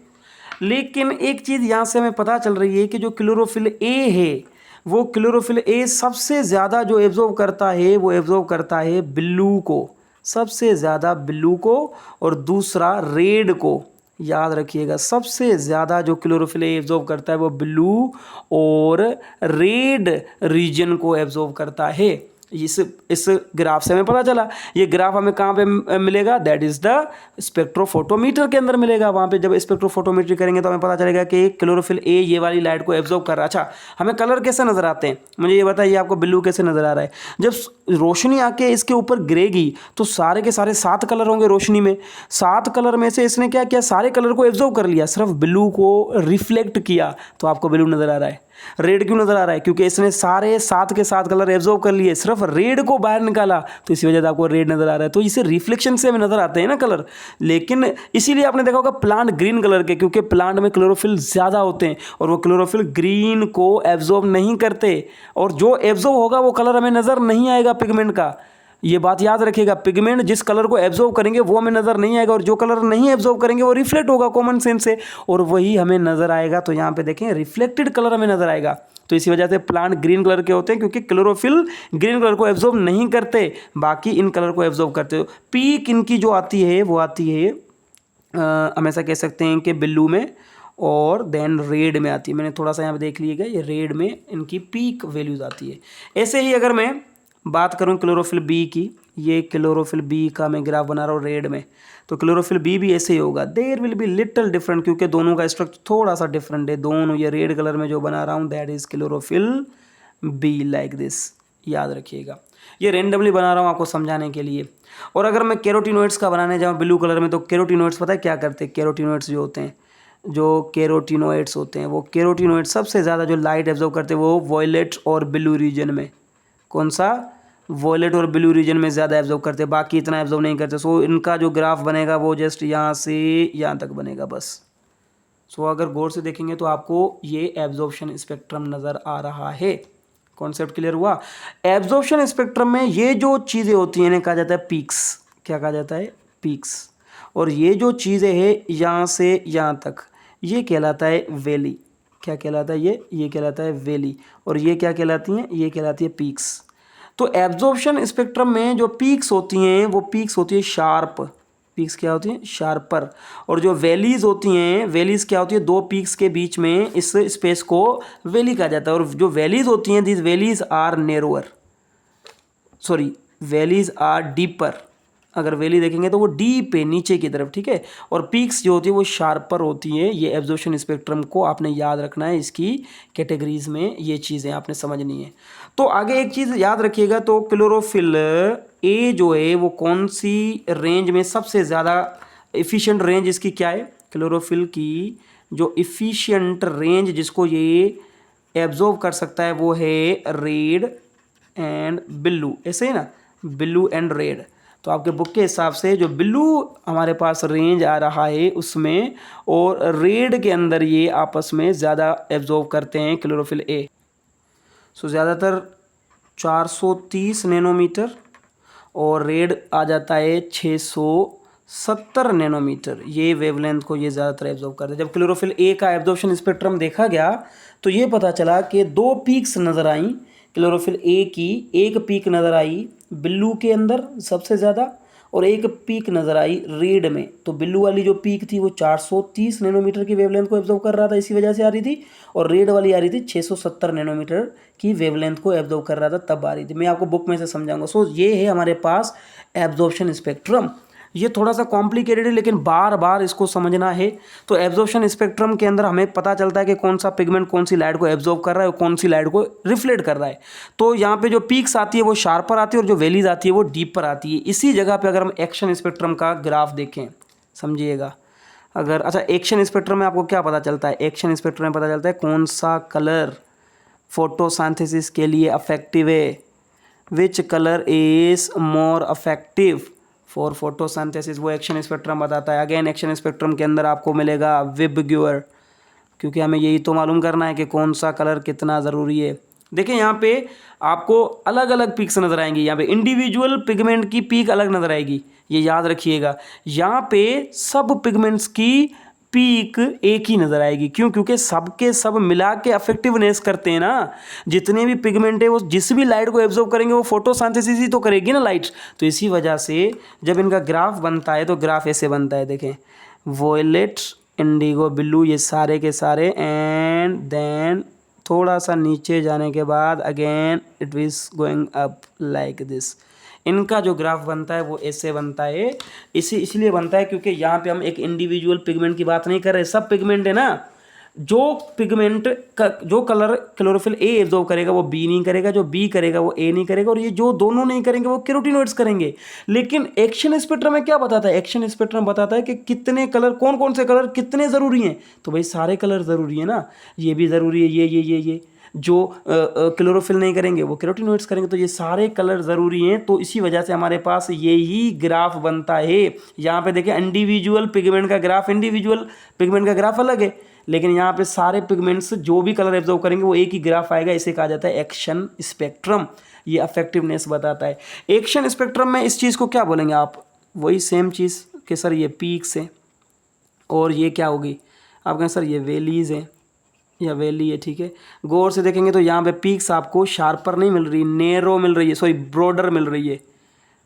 लेकिन एक चीज़ यहाँ से हमें पता चल रही है कि जो क्लोरोफिल ए है वो क्लोरोफिल ए सबसे ज़्यादा जो एब्जॉर्व करता है वो एब्जॉर्व करता है ब्लू को, सबसे ज़्यादा ब्लू को, और दूसरा रेड को। याद रखिएगा सबसे ज़्यादा जो क्लोरोफिल ए एब्जॉर्व करता है वो ब्लू और रेड रीजन को एब्जॉर्व करता है। इस ग्राफ से हमें पता चला। ये ग्राफ हमें कहाँ पे मिलेगा? दैट इज़ द स्पेक्ट्रोफोटोमीटर के अंदर मिलेगा। वहाँ पे जब स्पेक्ट्रोफोटोमीट्री करेंगे तो हमें पता चलेगा कि क्लोरोफिल ए ये वाली लाइट को एब्जॉर्व कर रहा है। अच्छा, हमें कलर कैसे नज़र आते हैं? मुझे ये बताइए, आपको ब्लू कैसे नज़र आ रहा है? जब रोशनी आके इसके ऊपर गिरेगी तो सारे के सारे 7 कलर होंगे रोशनी में। 7 कलर में से इसने क्या किया? सारे कलर को एब्जॉर्व कर लिया, सिर्फ ब्लू को रिफ्लेक्ट किया, तो आपको ब्लू नज़र आ रहा है। रेड क्यों नज़र आ रहा है? क्योंकि इसने सारे 7 के 7 कलर एब्जॉर्व कर लिए, सिर्फ रेड को बाहर निकाला, तो इसी वजह से आपको रेड नज़र आ रहा है। तो इसे रिफ्लेक्शन से हमें नज़र आते हैं ना कलर। लेकिन इसीलिए आपने देखा होगा प्लांट ग्रीन कलर के, क्योंकि प्लांट में क्लोरोफिल ज़्यादा होते हैं और वो क्लोरोफिल ग्रीन को एब्जॉर्व नहीं करते, और जो एब्जॉर्व होगा वो कलर हमें नज़र नहीं आएगा पिगमेंट का। ये बात याद रखिएगा, पिगमेंट जिस कलर को एब्जॉर्व करेंगे वो हमें नज़र नहीं आएगा, और जो कलर नहीं एब्जॉर्व करेंगे वो रिफ्लेक्ट होगा कॉमन सेंस से, और वही हमें नज़र आएगा। तो यहाँ पे देखें रिफ्लेक्टेड कलर हमें नज़र आएगा। तो इसी वजह से प्लांट ग्रीन कलर के होते हैं, क्योंकि क्लोरोफिल ग्रीन कलर को एब्जॉर्व नहीं करते, बाकी इन कलर को एब्जॉर्व करते हो। पीक इनकी जो आती है वो आती है हमेशा कह सकते हैं कि ब्लू में, और देन रेड में आती है। मैंने थोड़ा सा यहाँ पे देख लीजिएगा, ये रेड में इनकी पीक वैल्यूज़ आती है। ऐसे ही अगर मैं बात करूँ क्लोरोफिल बी की, ये क्लोरोफिल बी का मैं ग्राफ बना रहा हूँ रेड में, तो क्लोरोफिल बी भी ऐसे ही होगा। There will be little different, क्योंकि दोनों का स्ट्रक्चर थोड़ा सा डिफरेंट है। दोनों ये रेड कलर में जो बना रहा हूँ that is chlorophyll B, like this. याद रखिएगा, ये रेंडमली बना रहा हूँ आपको समझाने के लिए। और अगर मैं कैरोटिनोइड्स का बनाने जाऊँ ब्लू कलर में, तो कैरोटिनोइड्स पता है क्या करते हैं? कैरोटिनोइड्स जो होते हैं, जो कैरोटिनोइड्स होते हैं, वो कैरोटिनोइड्स सबसे ज़्यादा जो लाइट एब्जॉर्व करते हैं वो वॉयलेट और ब्लू रीजन में। कौन सा? वॉयलेट और ब्लू रीजन में ज़्यादा एब्जॉर्व करते हैं, बाकी इतना एब्जॉर्व नहीं करते। सो इनका जो ग्राफ बनेगा वो जस्ट यहाँ से यहाँ तक बनेगा बस। सो अगर गौर से देखेंगे तो आपको ये एब्जॉर्प्शन स्पेक्ट्रम नज़र आ रहा है। कॉन्सेप्ट क्लियर हुआ? एब्जॉर्प्शन स्पेक्ट्रम में ये जो चीज़ें होती हैं इन्हें कहा जाता है पीक्स। क्या कहा जाता है? पीक्स। और ये जो चीज़ें हैं यहाँ से यहाँ तक, ये कहलाता है वैली। क्या कहलाता है? ये कहलाता है वैली। और ये क्या कहलाती हैं? ये कहलाती है पीक्स। तो एब्जॉर्प्शन स्पेक्ट्रम में जो पीक्स होती हैं वो पीक्स होती है शार्प। पीक्स क्या होती हैं? शार्पर। और जो वैलीज़ होती हैं, वैलीज़ क्या होती है? 2 पीक्स के बीच में इस स्पेस को वैली कहा जाता है। और जो वैलीज़ होती हैं, this valleys are narrower, sorry valleys are deeper. अगर वैली देखेंगे तो वो डीप है, नीचे की तरफ, ठीक है। और पीक्स जो होती है वो शार्पर होती है। ये एब्जॉर्प्शन स्पेक्ट्रम को आपने याद रखना है, इसकी कैटेगरीज में ये चीज़ें आपने समझनी है। तो आगे एक चीज़ याद रखिएगा, तो क्लोरोफिल ए जो है वो कौन सी रेंज में सबसे ज़्यादा एफिशिएंट रेंज इसकी क्या है? क्लोरोफिल की जो एफिशिएंट रेंज जिसको ये एब्जॉर्व कर सकता है वो है रेड एंड ब्लू। ऐसे ही ना, ब्लू एंड रेड। तो आपके बुक के हिसाब से जो ब्लू हमारे पास रेंज आ रहा है उसमें, और रेड के अंदर ये आपस में ज़्यादा एब्जॉर्व करते हैं क्लोरोफिल ए। सो ज़्यादातर 430 नैनोमीटर, और रेड आ जाता है 670 नैनोमीटर। ये वेवलेंथ को ये ज़्यादातर एब्जॉर्व करते हैं। जब क्लोरोफिल ए का एब्जॉर्प्शन स्पेक्ट्रम देखा गया तो ये पता चला कि 2 पीक्स नज़र आई क्लोरोफिल ए की। एक पीक नज़र आई ब्लू के अंदर सबसे ज़्यादा, और एक पीक नज़र आई रेड में। तो ब्लू वाली जो पीक थी वो 430 नैनोमीटर की वेवलेंथ को एब्जॉर्व कर रहा था, इसी वजह से आ रही थी। और रेड वाली आ रही थी 670 नैनोमीटर की वेवलेंथ को एब्जॉर्व कर रहा था, तब आ रही थी। मैं आपको बुक में से समझाऊंगा। सो ये है हमारे पास एब्जॉर्प्शन स्पेक्ट्रम। ये थोड़ा सा कॉम्प्लिकेटेड है, लेकिन बार बार इसको समझना है। तो एब्जॉर्प्शन स्पेक्ट्रम के अंदर हमें पता चलता है कि कौन सा पिगमेंट कौन सी लाइट को एब्जॉर्व कर रहा है और कौन सी लाइट को रिफ्लेक्ट कर रहा है। तो यहाँ पे जो पीक्स आती है वो शार्पर आती है, और जो वैलीज आती है वो डीपर आती है। इसी जगह पे अगर हम एक्शन स्पेक्ट्रम का ग्राफ देखें, समझिएगा। अगर अच्छा एक्शन स्पेक्ट्रम में आपको क्या पता चलता है, एक्शन स्पेक्ट्रम में पता चलता है कौन सा कलर फोटोसिंथेसिस के लिए अफेक्टिव है, which colour is more affective for photosynthesis, वो एक्शन स्पेक्ट्रम बताता है। अगेन एक्शन स्पेक्ट्रम के अंदर आपको मिलेगा विबग्योर, क्योंकि हमें यही तो मालूम करना है कि कौन सा कलर कितना ज़रूरी है। देखिए यहाँ पे आपको अलग अलग पीक्स नज़र आएंगी, यहाँ पे इंडिविजुअल पिगमेंट की पीक अलग नज़र आएगी, ये याद रखिएगा। यहाँ पे सब पिगमेंट्स की पीक एक ही नज़र आएगी। क्यों? क्योंकि सबके सब मिला के अफेक्टिवनेस करते हैं ना। जितने भी पिगमेंट है वो जिस भी लाइट को एब्जॉर्ब करेंगे वो फोटोसिंथेसिस ही तो करेगी ना लाइट। तो इसी वजह से जब इनका ग्राफ बनता है तो ग्राफ ऐसे बनता है, देखें, वॉयलेट, इंडिगो, ब्लू, ये सारे के सारे, एंड देन थोड़ा सा नीचे जाने के बाद again it is going up like this. इनका जो ग्राफ बनता है वो ऐसे बनता है। इसलिए बनता है क्योंकि यहाँ पे हम एक इंडिविजुअल पिगमेंट की बात नहीं कर रहे, सब पिगमेंट है ना। जो पिगमेंट का जो कलर क्लोरोफिल ए एब्जॉर्ब करेगा वो बी नहीं करेगा, जो बी करेगा वो ए नहीं करेगा, और ये जो दोनों नहीं करेंगे वो कैरोटिनॉइड्स करेंगे। लेकिन एक्शन स्पेक्ट्रम में क्या बताता है? एक्शन स्पेक्ट्रम बताता है कि कितने कलर, कौन कौन से कलर कितने ज़रूरी हैं। तो भाई सारे कलर ज़रूरी है ना, ये भी ज़रूरी है, ये जो क्लोरोफिल नहीं करेंगे वो कैरोटिनॉइड्स करेंगे। तो ये सारे कलर ज़रूरी हैं, तो इसी वजह से हमारे पास यही ग्राफ बनता है। यहाँ पे देखिए इंडिविजुअल पिगमेंट का ग्राफ, इंडिविजुअल पिगमेंट का ग्राफ अलग है, लेकिन यहाँ पे सारे पिगमेंट्स जो भी कलर एब्जॉर्ब करेंगे वो एक ही ग्राफ आएगा। इसे कहा जाता है एक्शन स्पेक्ट्रम। ये अफेक्टिवनेस बताता है। एक्शन स्पेक्ट्रम में इस चीज़ को क्या बोलेंगे आप? वही सेम चीज़ कि सर ये पीक्स है और ये क्या होगी, आप कहें सर ये वैलीज़ हैं या वैली है, ठीक है। गौर से देखेंगे तो यहाँ पे पीक्स आपको शार्पर नहीं मिल रही, नैरो मिल रही है, सॉरी ब्रॉडर मिल रही है।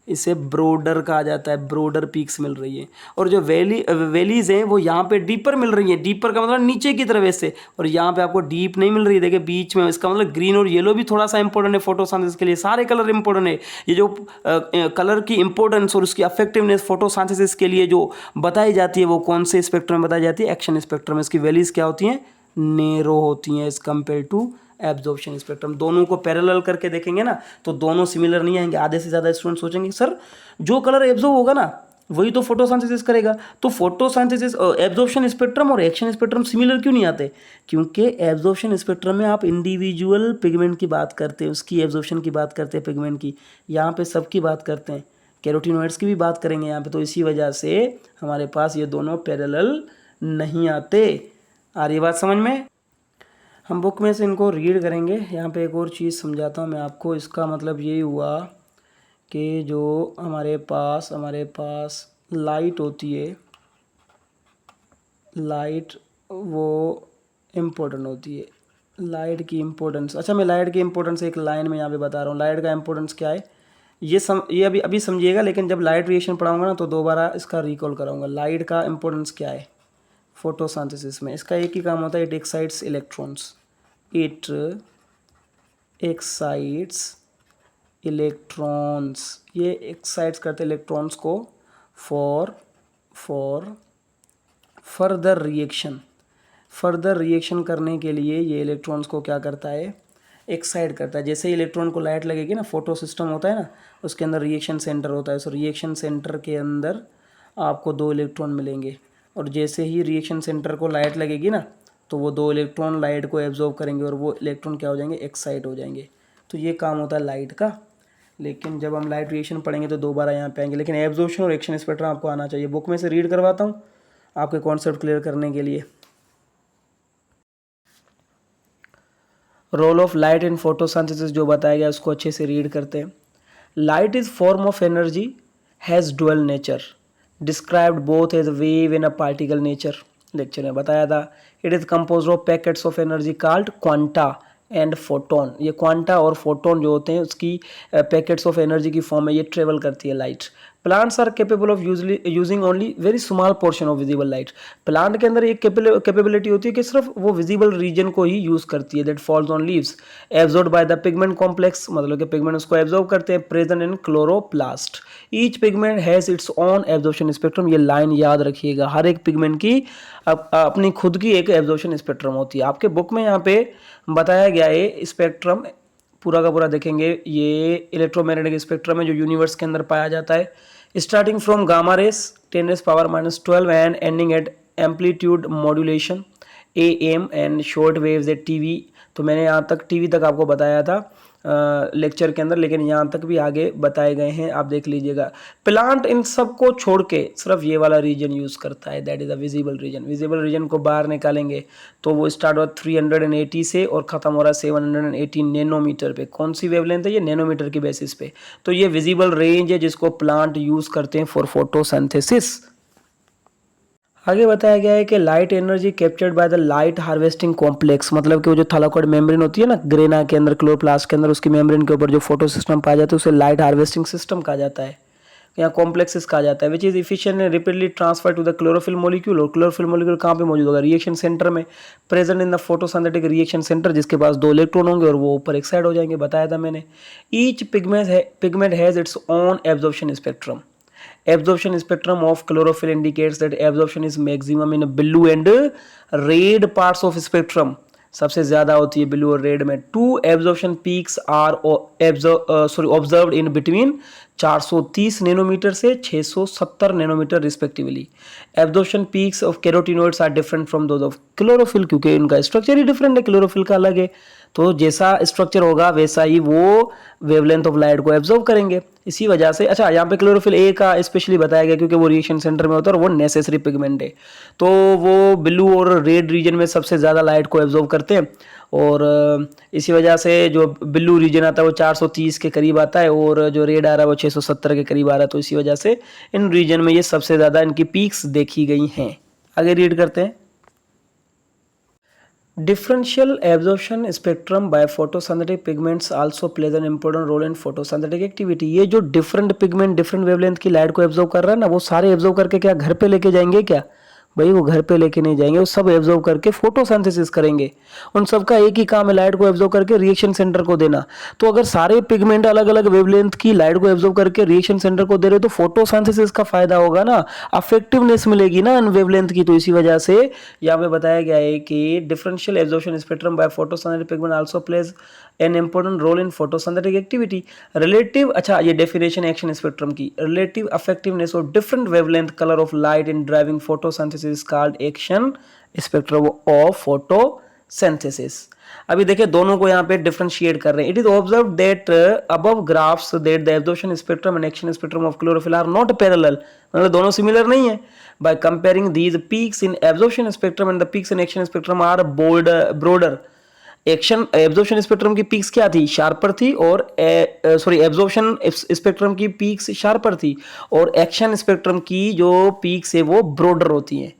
इसे ब्रोडर कहा जाता है, ब्रोडर पीक्स मिल रही है। और जो वैलीज़ हैं वो यहाँ पे डीपर मिल रही हैं। डीपर का मतलब नीचे की तरफ ऐसे, और यहाँ पे आपको डीप नहीं मिल रही है, देखिए बीच में। इसका मतलब ग्रीन और येलो भी थोड़ा सा इंपॉर्टेंट है फोटोसिंथेसिस के लिए, सारे कलर इंपॉर्टेंट है। ये जो कलर की इंपॉर्टेंस और उसकी अफेक्टिवनेस फोटोसिंथेसिस के लिए जो बताई जाती है वो कौन से स्पेक्ट्रम में बताई जाती है? एक्शन स्पेक्ट्रम में। इसकी वैल्यूज़ क्या होती हैं? नेरो होती हैं as compare to absorption spectrum. दोनों को पैरेलल करके देखेंगे ना तो दोनों सिमिलर नहीं आएंगे। आधे से ज़्यादा स्टूडेंट सोचेंगे सर जो कलर एब्जॉर्ब होगा ना वही तो फोटोसिंथेसिस करेगा, तो फोटोसिंथेसिस एब्जॉर्प्शन स्पेक्ट्रम और एक्शन स्पेक्ट्रम सिमिलर क्यों नहीं आते? क्योंकि एब्जॉर्प्शन स्पेक्ट्रम में आप इंडिविजुअल पिगमेंट की बात करते हैं, उसकी एब्जॉर्प्शन की बात करते हैं पिगमेंट की। यहाँ पे सबकी बात करते हैं, कैरोटिनॉइड्स की भी बात करेंगे यहाँ पे। तो इसी वजह से हमारे पास ये दोनों पैरेलल नहीं आते। आ रही बात समझ में? हम बुक में से इनको रीड करेंगे। यहाँ पे एक और चीज़ समझाता हूँ मैं आपको। इसका मतलब यही हुआ कि जो हमारे पास लाइट होती है, लाइट वो इम्पोर्टेंट होती है। लाइट की इम्पोर्टेंस, अच्छा मैं लाइट की इम्पोर्टेंस एक लाइन में यहाँ पे बता रहा हूँ। लाइट का इम्पोर्टेंस क्या है ये अभी समझिएगा, लेकिन जब लाइट रिएक्शन पढ़ाऊँगा ना तो दोबारा इसका रिकॉल कराऊँगा। लाइट का इम्पोर्टेंस क्या है फोटोसिंथेसिस में? इसका एक ही काम होता है, it excites electrons, it excites electrons. ये एक्साइट्स करते इलेक्ट्रॉन्स को फॉर फर्दर रिएक्शन करने के लिए ये इलेक्ट्रॉन्स को क्या करता है? एक्साइट करता है। जैसे ही इलेक्ट्रॉन को लाइट लगेगी ना, फोटो सिस्टम होता है ना, उसके अंदर रिएक्शन सेंटर होता है। उस रिएक्शन सेंटर के अंदर आपको 2 इलेक्ट्रॉन मिलेंगे, और जैसे ही रिएक्शन सेंटर को लाइट लगेगी ना तो वो 2 इलेक्ट्रॉन लाइट को एब्जॉर्ब करेंगे और वो इलेक्ट्रॉन क्या हो जाएंगे? एक्साइट हो जाएंगे। तो ये काम होता है लाइट का। लेकिन जब हम लाइट रिएक्शन पढ़ेंगे तो दोबारा यहाँ पे आएंगे, लेकिन एब्जॉर्प्शन और एक्शन स्पेक्ट्रम आपको आना चाहिए। बुक में से रीड करवाता हूँ आपके कॉन्सेप्ट क्लियर करने के लिए। Role of light in photosynthesis जो बताया गया उसको अच्छे से रीड करते हैं। Light is form of energy, has dual nature, described both as wave in a particle nature. Lecture में बताया था। It is compose of packets of energy called quanta and photon. ये क्वांटा और फोटोन जो होते हैं उसकी पैकेट्स ऑफ एनर्जी की फॉर्म में ये ट्रेवल करती है light. Plants are capable of using only very small portion of visible light. Plant के अंदर एक कैपेबिलिटी होती है कि सिर्फ वो विजिबल रीजन को ही यूज करती है, that falls on leaves, absorbed by the pigment complex, मतलब कि पिगमेंट उसको एब्जॉर्ब करते हैं, present in chloroplast. Each pigment has its own absorption spectrum. ये लाइन याद रखिएगा, हर एक पिगमेंट की अपनी खुद की एक एब्जॉर्प्शन स्पेक्ट्रम होती है। आपके बुक में यहाँ पे बताया गया है स्पेक्ट्रम पूरा का पूरा देखेंगे। ये इलेक्ट्रोमैग्नेटिक स्पेक्ट्रम है जो यूनिवर्स के अंदर पाया जाता है। Starting from gamma rays 10⁻⁻12 and ending at amplitude modulation AM and short waves at TV। तो मैंने यहाँ तक टीवी तक आपको बताया था लेक्चर के अंदर, लेकिन यहाँ तक भी आगे बताए गए हैं, आप देख लीजिएगा। प्लांट इन सब को छोड़ के सिर्फ ये वाला रीजन यूज़ करता है, that is a visible region. Visible region को बाहर निकालेंगे तो वो स्टार्ट हुआ 380 से और ख़त्म हो रहा है 780 नैनोमीटर पे। कौन सी वेवलेंथ है ये? नैनोमीटर की बेसिस पे। तो ये विजिबल रेंज है जिसको प्लांट यूज़ करते हैं फॉर फोटोसिंथेसिस। आगे बताया गया है कि light energy captured by the light harvesting complex, मतलब कि वो जो थैलाकोइड मेम्ब्रेन होती है ना ग्रेना के अंदर, क्लोरोप्लास्ट के अंदर, उसकी मेम्ब्रेन के ऊपर जो फोटो सिस्टम पाया जाता है उसे लाइट हार्वेस्टिंग सिस्टम कहा जाता है, या कॉम्प्लेक्सेस कहा जाता है, which is efficient and rapidly transfer to the chlorophyll molecule. और क्लोरोफिल मॉलिक्यूल कहाँ पे मौजूद होगा? रिएक्शन सेंटर में, present in the photosynthetic reaction centre, जिसके पास 2 इलेक्ट्रॉन होंगे और वो ऊपर एक्साइड हो जाएंगे, बताया था मैंने। Each pigment has its own absorption spectrum. Absorption spectrum of chlorophyll indicates that absorption is maximum in blue and red parts of spectrum। सबसे ज्यादा होती है ब्लू और रेड में। 2 absorption peaks are observed in between 430 nanometre से 670 nanometre respectively. Absorption peaks of carotenoids are different from those of chlorophyll, क्योंकि इनका स्ट्रक्चर ही डिफरेंट है, क्लोरोफिल का अलग है। तो जैसा स्ट्रक्चर होगा वैसा ही वो वेवलेंथ ऑफ लाइट को एब्जॉर्व करेंगे, इसी वजह से। अच्छा, यहाँ पे क्लोरोफिल ए का स्पेशली बताया गया क्योंकि वो रिएक्शन सेंटर में होता है और वो नेसेसरी पिगमेंट है, तो वो ब्लू और रेड रीजन में सबसे ज़्यादा लाइट को एब्जॉर्व करते हैं। और इसी वजह से जो ब्लू रीजन आता है वो 430 के करीब आता है और जो रेड आ रहा है वो 670 के करीब आ रहा है। तो इसी वजह से इन रीजन में ये सबसे ज़्यादा इनकी पीक्स देखी गई हैं। आगे रीड करते हैं। Differential absorption spectrum by photosynthetic pigments also plays an important role in photosynthetic activity। ये जो डिफरेंट पिगमेंट डिफरेंट वेवलेंथ की लाइट को एब्जॉर्व कर रहा है ना, वो सारे एब्जॉर्व करके क्या घर पे लेके जाएंगे क्या? भाई वो घर पे लेके नहीं जाएंगे, वो सब एब्जॉर्व करके फोटोसिंथेसिस करेंगे। उन सबका एक ही काम है लाइट को एब्जॉर्व करके रिएक्शन सेंटर को देना। तो अगर सारे पिगमेंट अलग अलग वेवलेंथ की लाइट को एब्जॉर्व करके रिएक्शन सेंटर को दे रहे हो तो फोटोसिंथेसिस का फायदा होगा ना, अफेक्टिवनेस मिलेगी ना इन वेवलेंथ की। तो इसी वजह से यहाँ पे बताया गया है कि differential absorption spectrum by photosynthetic pigment also plays an important role in photosynthetic activity. Relative, अच्छा ये डेफिनेशन एक्शन स्पेक्ट्रम की, relative effectiveness of different wavelength colour of light in driving photosynthesis called action spectrum of photosynthesis. अभी देखिए दोनों को यहाँ पे डिफरेंशिएट कर रहे हैं। It is observe that above graphs that the absorption spectrum and action spectrum of chlorophyll are not parallel, मतलब दोनों सिमिलर नहीं है। By comparing these peaks in absorption spectrum and the peaks in action spectrum are broader. Action absorption spectrum की पीक्स क्या थी? शार्पर थी, और एब्जॉर्प्शन स्पेक्ट्रम की पीक्स शार्पर थी, और एक्शन स्पेक्ट्रम की जो पीक्स है वो ब्रॉडर होती हैं।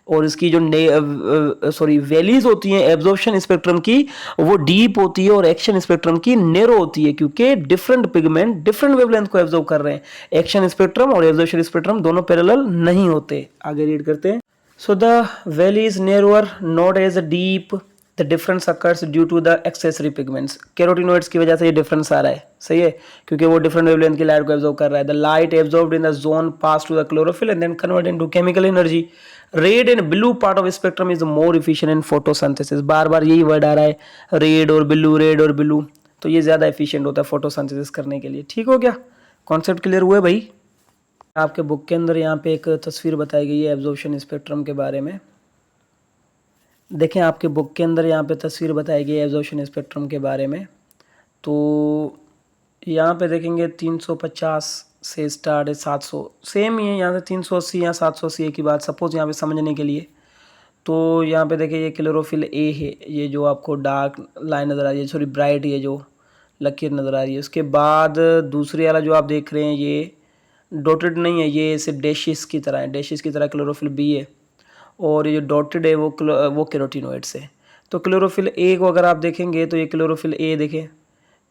और इसकी जो वैलीज होती हैं एब्जॉर्प्शन स्पेक्ट्रम की वो डीप होती है और एक्शन स्पेक्ट्रम की नैरो होती है, क्योंकि डिफरेंट पिगमेंट डिफरेंट वेवलेंथ को एब्जॉर्व कर रहे हैं। एक्शन स्पेक्ट्रम और एब्जॉर्प्शन स्पेक्ट्रम दोनों पैरेलल नहीं होते। आगे रीड करते हैं। So the valley is narrower not as deep, the difference occurs due to the accessory pigments. Carotenoids की वजह से ये डिफरेंस आ रहा है, सही है, क्योंकि वो डिफरेंट वेवलेंथ की लाइट को एब्जॉर्व कर रहा है। The light absorbed in the zone pass to the chlorophyll and then convert into chemical energy. Red and blue part of spectrum is more efficient in photosynthesis. बार बार यही वर्ड आ रहा है, रेड और ब्लू, तो ये ज्यादा एफिशिएंट होता है फोटोसिंथेसिस करने के लिए। ठीक हो गया, कॉन्सेप्ट क्लियर हुआ भाई? आपके बुक के अंदर यहाँ पे एक तस्वीर बताई गई है एब्जॉर्प्शन स्पेक्ट्रम के बारे में। देखें आपके बुक के अंदर यहाँ पे तस्वीर बताई गई है एब्जॉर्प्शन स्पेक्ट्रम के बारे में। तो यहाँ पे देखेंगे 350 से स्टार्ट है 700, सेम ही है यहाँ से 380 या 780 की बात सपोज यहाँ पे समझने के लिए। तो यहाँ पे देखिए ये क्लोरोफिल ए है, ये जो आपको डार्क लाइन नज़र आ रही है, सॉरी ब्राइट, ये जो लकीर नज़र आ रही है। उसके बाद दूसरी वाला जो आप देख रहे हैं ये डॉटेड नहीं है, ये सिर्फ डैशेस की तरह है, डैशेस की तरह क्लोरोफिल बी है, और ये जो डॉटेड है वो कैरोटिनॉइड्स है। तो क्लोरोफिल ए को अगर आप देखेंगे तो ये क्लोरोफिल ए देखें,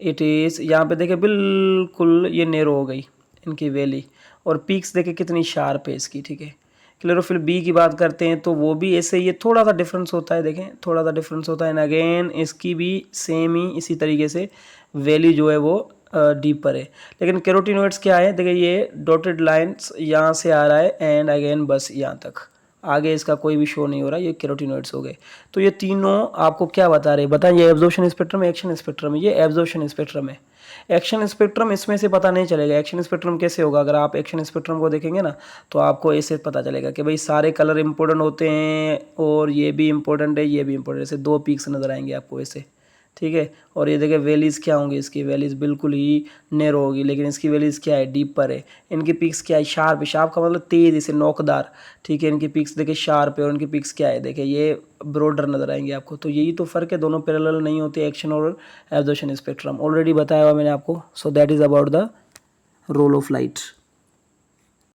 इट इज़ यहाँ पे देखें बिल्कुल ये नैरो हो गई इनकी वैली, और पीक्स देखें कितनी शार्प है इसकी। ठीक है, क्लोरोफिल बी की बात करते हैं तो वो भी ऐसे, ये थोड़ा सा डिफरेंस होता है, देखें थोड़ा सा डिफरेंस होता है। एंड अगेन इसकी भी सेम ही इसी तरीके से वैली जो है वो डीपर है। लेकिन कैरोटिनॉइड्स क्या है, देखिए ये डॉटेड लाइन्स यहाँ से आ रहा है एंड अगेन बस यहाँ तक, आगे इसका कोई भी शो नहीं हो रहा, ये कैरोटिनॉइड्स हो गए। तो ये तीनों आपको क्या बता रहे हैं, बताएं, ये एब्जॉर्प्शन स्पेक्ट्रम है, एक्शन स्पेक्ट्रम है, ये एब्जॉर्प्शन स्पेक्ट्रम है। एक्शन स्पेक्ट्रम इसमें से पता नहीं चलेगा। एक्शन स्पेक्ट्रम कैसे होगा, अगर आप एक्शन स्पेक्ट्रम को देखेंगे ना तो आपको ऐसे पता चलेगा कि भाई सारे कलर इंपॉर्टेंट होते हैं और ये भी इंपॉर्टेंट है, ये भी इंपॉर्टेंट है, ऐसे दो पीक्स नजर आएंगे आपको ऐसे, ठीक है। और ये देखिए वैलीज़ क्या होंगी, इसकी वैलीज़ बिल्कुल ही नैरो होगी, लेकिन इसकी वैलीज़ क्या है, डीपर है। इनकी पिक्स क्या है, शार्प है। शार्प का मतलब तेज, इसे नोकदार, ठीक है। इनकी पिक्स देखिए शार्प है और इनकी पिक्स क्या है, देखिए ये ब्रॉडर नजर आएंगे आपको। तो यही तो फ़र्क है, दोनों पैरेलल नहीं होते, एक्शन और एब्जॉर्प्शन स्पेक्ट्रम। ऑलरेडी बताया हुआ मैंने आपको। So that is about the role of light.